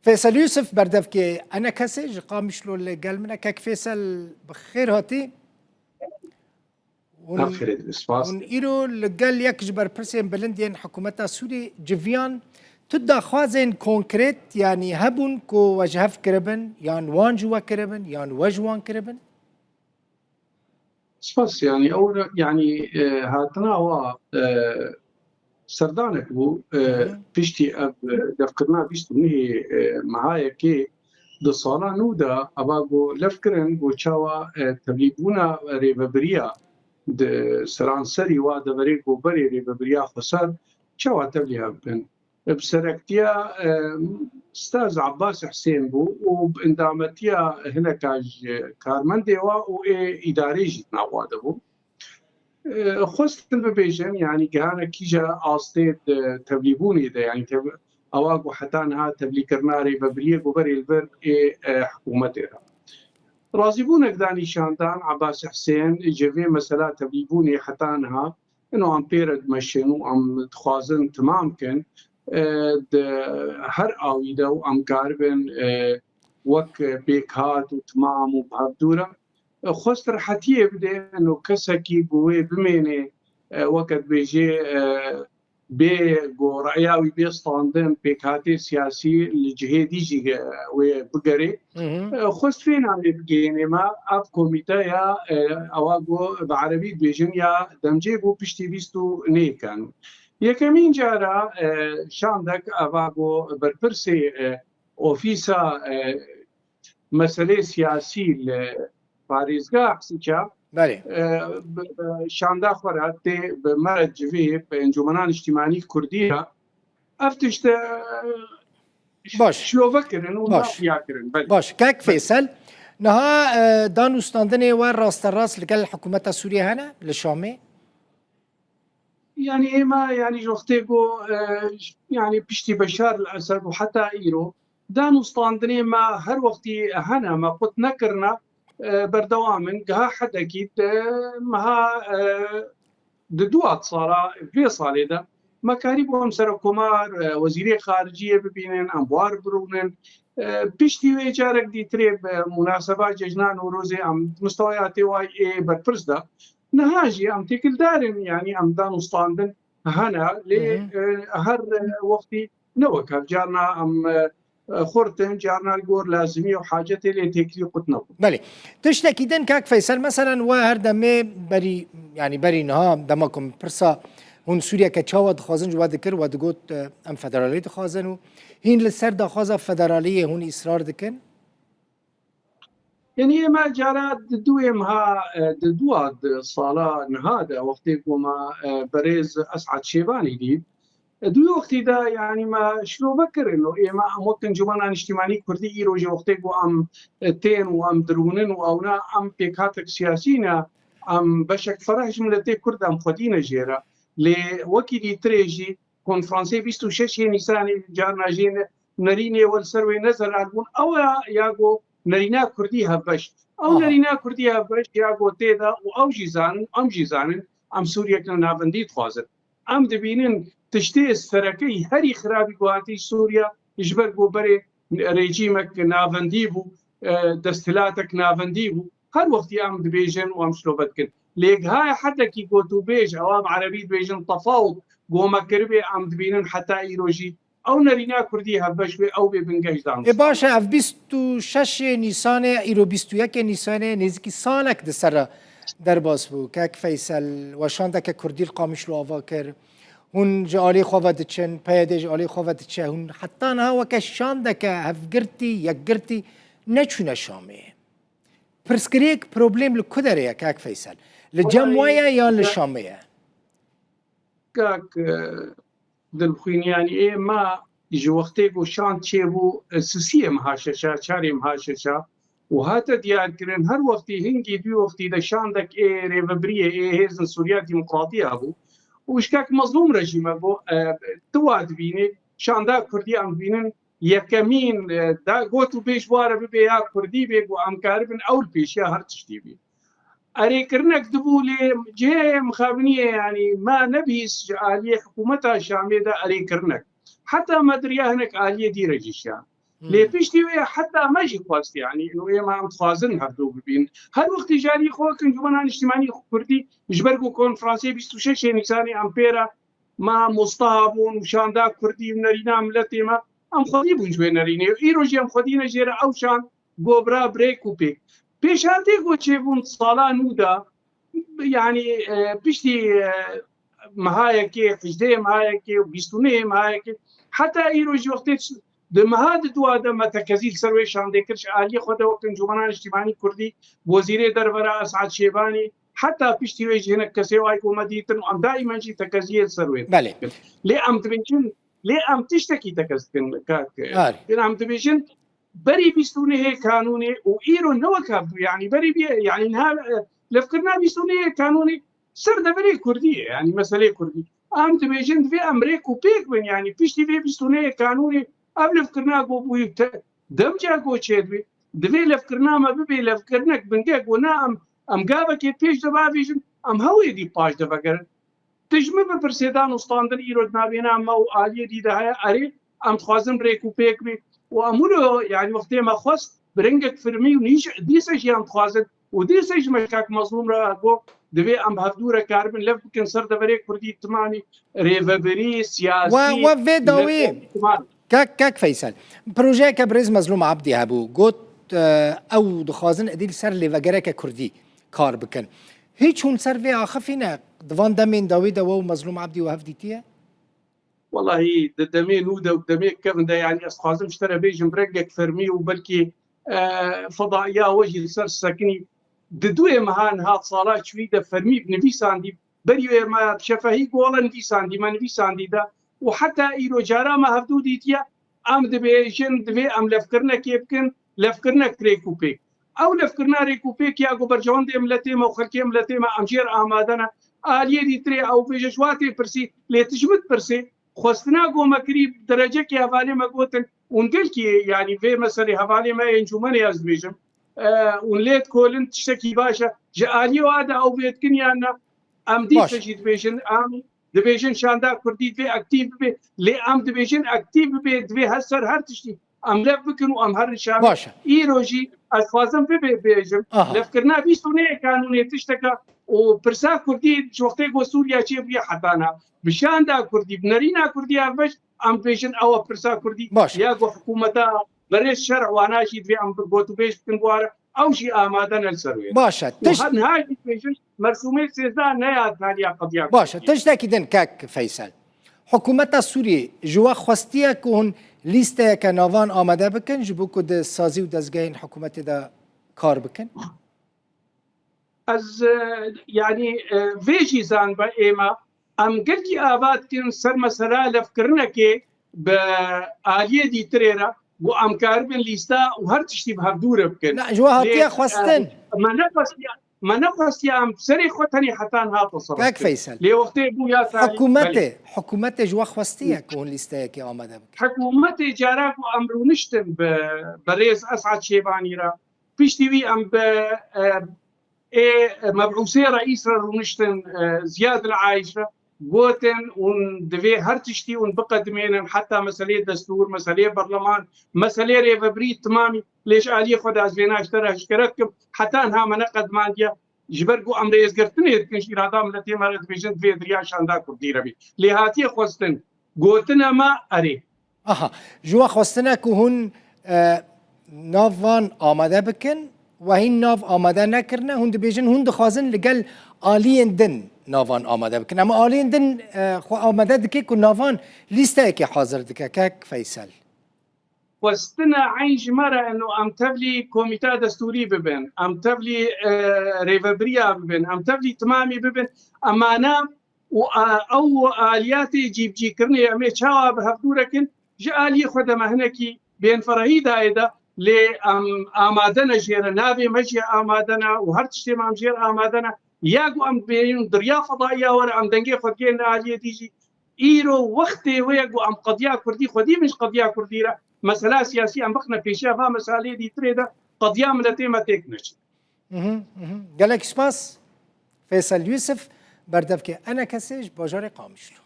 فيصل يوسف بردفكي أنا كسج قامش له اللي قال منك كاك فيصل بخير هاتي بخير اسفاس ونقيرو اللي قال يكجبر برسين بلندين حكومتها سوري جفيان تدا خوازين كونكريت يعني هبون كو وجهف كربن يعني وانجوا كربن يعني وجوان كربن اسفاس يعني أول يعني هاتنا هو سردانك بو بيشتي دفكرنا بيشتي مني معايا كي دو صالا نودا أباقو لفكرن بو تشاوا تبليبونا ريبابريا د سرانسري وا دبريكو بري ريبابريا خسر تشاوا تبليها بن بسركتيا استاذ عباس حسين بو وباندامتيا هنا كارمندي و اداري جتنا وادبو خست ببيجن يعني كهانا كيجا استيد تبليبوني ده يعني اواقو حتى انها تبلي كرناري ببريق وبري البر حكومتها رازبونك داني شاندان عباس حسين جيفي مسألة تبليبوني حتى انها انه عم بيرد مشين وعم تخازن تمام كن هر آویده و ام قاربن وک بیکات و تمام و بابدورا خواست راحتیه بده انه کسکی گوه بمینه وقت بیجه بی گو رأیاوی بیستاندن بیکاتی سیاسی لجهه دیجی و بگره خواست فين عم بگینه ما اف کمیته یا اواگو بعربی بیجن یا دمجه بو پشتی بیستو نیکن یکمین جارا شاندک اواگو برپرسی اوفیسا مسئله سیاسی پاریزگاه سیچا شاندا خورات به مرد جوی به انجمنان اجتماعی کردیه افتشت باش شلو فكرن باش وياكرن باش كاك فيصل نها دانو ستاندني وين راس الراس لقال الحكومة السورية هنا للشامي يعني ما يعني وقتيكو يعني بيشتي بشار الاسد وحتى ايرو دانو ستاندني ما هر وقتي هنا ما قلت نكرنا بردوامن قها حد اكيد مها دوات صار في صالده مكاريبهم سركومار وزيري خارجيه ببينن انبوار برونن بيشتي ويجارك دي تريب مناسبات ججنان وروزي ام مستوياتي واي اي برفرزدا نهاجي ام تيكل دارن يعني ام دانو ستاندن هنا لهر وقتي نوك جارنا ام خورتن جارنا الجور لازمي وحاجتي اللي تكلي قطنا بله تشتكي دن كاك فيصل مثلا وهر دمي بري يعني بري نها دمكم برسا هون سوريا كتشاود خازن جواد ذكر ودقوت ام فدرالية خازنو هين للسر دخازة فدرالية هون إصرار دكن يعني ما جارات دويم ها دواد صالة نهادا وقتي وما بريز أسعد شيباني دي دوی وقتی دا يعني ما شلو بكر انه ما ممكن جمانا اجتماعي كردي يروج وقتي ام تين وام درونن واونا ام بيكاتك سياسينا ام بشك فرح جملتي كرد ام خدينا جيرا لوكيلي تريجي كونفرنسي 26 نيسان جارنا جين نريني والسروي نزل البون او ياغو نرينا كردي هبش او نرينا كردي هبش ياغو تيدا او جيزان ام جيزان ام سوريا كنا بنديت خازر ام دبينن تشتي السركي هري خرابي قواتي سوريا يجبر بري ريجيمك نافنديبو دستلاتك نافنديبو هر وقت يام دبيجن وامشلو بدكن ليك هاي حتى كي قوتو بيج عوام عربي بيجن تفاوض قوما كربي عم دبينن حتى ايروجي او نرينا كردي هبشوي او ببنجاج دانس باشا اف 26 نيسان ايرو 21 نيسان نزكي سالك دسر درباس بو كاك فيصل وشاندك كردي القامش لو افاكر هون جالي خوفتشن بيدي جالي خوفتشن هون حتى أنا وكشان دك هفجرتي يجرتي نشون شامي برسكريك بروبلم لكدريا كاك فيصل للجموية يا للشامية كاك دلخين يعني إيه ما يجي وقتك وشان تشيبو سوسية مهاششة شاري مهاششة وهذا ديار كرن هر وقتي هنجي دي وقتي ده شان دك إيه ريفبرية إيه هيزن سوريا ديمقراطية أبو وشكاك مظلوم رجيم ابو تواد بيني شان دا كردي ام بينن يكمين دا قوتو بيش واره بي يا كردي بي ام كاربن اول بيش يا هرتشتي بي اري كرنك دبولي جي مخابنيه يعني ما نبيس آلية حكومتها الشامية دا اري كرنك حتى مدريا هناك آلية دي رجيشان لێ پشتی وێ حتا مەژی خواست یعنی ئێمە ئەم خوازن هەردوو ببین هەر وەختی جاری خۆکن جوانان نیشتیمانی کوردی ژبەرگ و کۆنفرانسی 26 نیسانی ئەمپێرە ما مۆستا بوون و شاندا کوردی و نەرینا ملەت ئێمە ئەم خۆدی بوون ژێ نەرینێ و ئیرۆژی ئەم خۆدینە ژێرە ئەو شان گۆبرا برێک و پێک پێشاتێک بۆ چێبوون ساڵان ودا یعنی پشتی مەهایەکێ فژدەیە مەهایەکێ و بیستونەیە مەهایەکێ حتا ئیرۆژی وەختێ دمهاد دوادە مەتەکەزی سەروێ شاندێکرد ئالی خۆدەوەکن جوانان نیشتیمانی کوردی وەزیرێ دەربەرە ئەسعاد شێبانی حتا پشتی وێ ژێنە کەسێ وای کۆمەدیتن و ئەم دائیمەنجی تەکەزیە سەروێ لێ ئەم دبێژن لێ ئەم تشتێکی تەکەستن ئەم دبێژن بەری بیستونە هەیە کانونێ و ئیرۆ نەوەکە بوو یعنی بەری بێ یعنی لەفکردنا بیستونە هەیە کانونی سەر دەبەرێ کوردیە ینی مەسەلەی کوردی ئەم دبێژن دوێ ئەمرێک و پێک بن ینی پشتی وێ بیستونە هەیە کانونی ئەم لەفکردنا بۆ بووی دەمجا گۆ چێدوێ دوێ لەفکردنامە ببێ لەفکردنەك بنگێک بۆ نا ئەم گاوەکێ پێش دەبابێژن ئەم هەوێدی پاش دەبەگەرن تژمە بە پرسێدان و ستاندن ئیرۆ نابێنە ئەمە و ئالیە دیداهەیە ئەرێ ئەم خوازم ڕێک و پێک بێ و ئەمورۆ یعنی وەختێمە خۆست برنگێک فرمی و نیش دیسەژیان خوازن و دیسەژ مەشکاک مەزلوم ڕە بۆ دوێ ئەم هەفتورە کاربن لەف بکەن سەر دەبەرێ کوردی تمامی ڕێڤەبەری سیاسی وێداوێ کاک فەیسەل پرۆژەیەکە برێز مەزلوم عەبدی هەبوو گوت ئەو دخوازن ئەدیل سەر لێڤەگەرێکە کوردی کار بکەن هیچ هون سەر vê axifîne divan demên dawê de we û Mezlûm Ebdî û hev dîtiye والله دەمێ نوودە و دەمێ کەوندا یعنی ئەسخوازم شتەرە بێژم برێگێک فەرمی و بەلکی فەضائیا وەژی سەر سەکنی دوێ مەهان هات ساڵا چوی دە فەرمی بنویساندی بەری وێمە شەفەهی گۆڵە نویساندی مە نویساندیدا و حتا ئیرۆ جارامە هەفتوو دیتیە ئەم دەبێژن دوێ ئەم لەفکردنەکێ بکەن لەفکردنەک رێک و پێک ئەو لەفکردنا رێک و پێک یا گۆبەرجەوەندێ ملەتێمە و خەلکێ ملەتێمە ئەمژێر ئامادەنە ئالیە دیترێ ئەو پێشەشواتێ پرسی لێتژمت پرسێ خۆستنا گۆمەکری دەرەجەکی هەڤالێمە گوتن اونگەلکی یعنی vê مەسەلێ هەڤالێمە ئەنجومەنێ ئەز دبێژم اون لێت کۆلن تشتێکی باشە ji ئالیە وادا ئەو بێتکنیانە ئەم دیسەژی دبێژن ئەم دبێژن شاندا کوردی دوێ ئەکتیڤ ببێ لێ ئەم دبێژن ئەکتیڤ ببێ دوێ هەر سەر هەر تشتی ئەم لەف بکن و ئەم هەر شان ئیرۆژی ئەسخوازم ببێ بێژم لەفکردنا بیستونەیە کانونێ تشتەکە و پرسا کوردی وەختێک بۆ سووریا چێ بووە حەتانا بشاندا کوردی بنەرینا کوردی هەربەش ئەم پێژن ئەوە پرسا کوردی یا گۆ حکوومەتە بەرێز شەرع واناشی دوێ ئەم بۆت و بێژ بکن بوارە ئەوشی ئامادە نەسەروێ باشە هاجی پێژن مەرسومەی سێزدا نەیادنالیا قەدیا باشە تشتێکی دن کاک فەیسەل حکوومەتە سووریێ ji we xwestiye ku hûn lîsteyeke navan amade bikin ji bo ku di sazî û dezgehên hikûmetê de kar bikin ez yani vêjî zan be êma em gelkî avad kirin ser mesela levkirinekê bi aliyê dîtirê re û em karibin lîsta û her tiştî bi hevdûre bikin ji we hatiye xwestin me nexwestiye em serê xwe tenê hetan hat kak Feysel lê wextê bûya hikûmetê ji we xwestiye ku hûn lîsteyekê amade bikin hikûmetê cara ku em rûniştin bi rêz Esad Şêbanî re piştî wî em bi مبعوثê reîs re rûniştin Ziyad el-Aiş re gotin û divê her tiştî û biqedimênin heta meselê destûr meselê berleman meselê rêvebirî timamî lêş aliyê xwe de ez vê naştera hişkeret kim heta niha me neqedimandiye ji ber ku em rêzgirtinê dikin îrada miletê me re dibêjin divê diriya şanda Kurdî re bî lê hatiye xwestin gotina me erê aha ji we xwestine ku hûn navan amade bikin وهین ناو آماده نکردن هون دبیجن هون دخوازن لگل آلیین دن ناوان آماده بکن اما آلیین دن خو آماده دکه که ناوان لیسته که حاضر دکه که فیصل وستنا عین جمره انه ام تبلی کمیته دستوری ببین ام تبلی ریوبریا ببین ام تبلی تمامی ببین امانه و او آلیات جیب جی کرنی امی چاوا به هفدورکن جالی خود مهنکی بین فرهی دایده لێ ئامادەنە ژێرە نابێ مەژێ ئامادەنە و هەر شتێ مام ژێر ئامادەنە یاگو ئەم بێن دریا فەضائیاوەرە ئەم دەنگێ خۆگەێن عالیە دیژی ئیرۆ وەختێ وەیەگو ئەم قەدیا کوردی خودی منش قەدیا کوردیرە مەسەلا سیاسی ئەم بخنە پێشە ڤا مەسالێ دیترێدا قەدیا ملەتێمە تێک نەچێت gelek spas Feysel Yusuf berdevke ene kesêj bajarê Qamişlo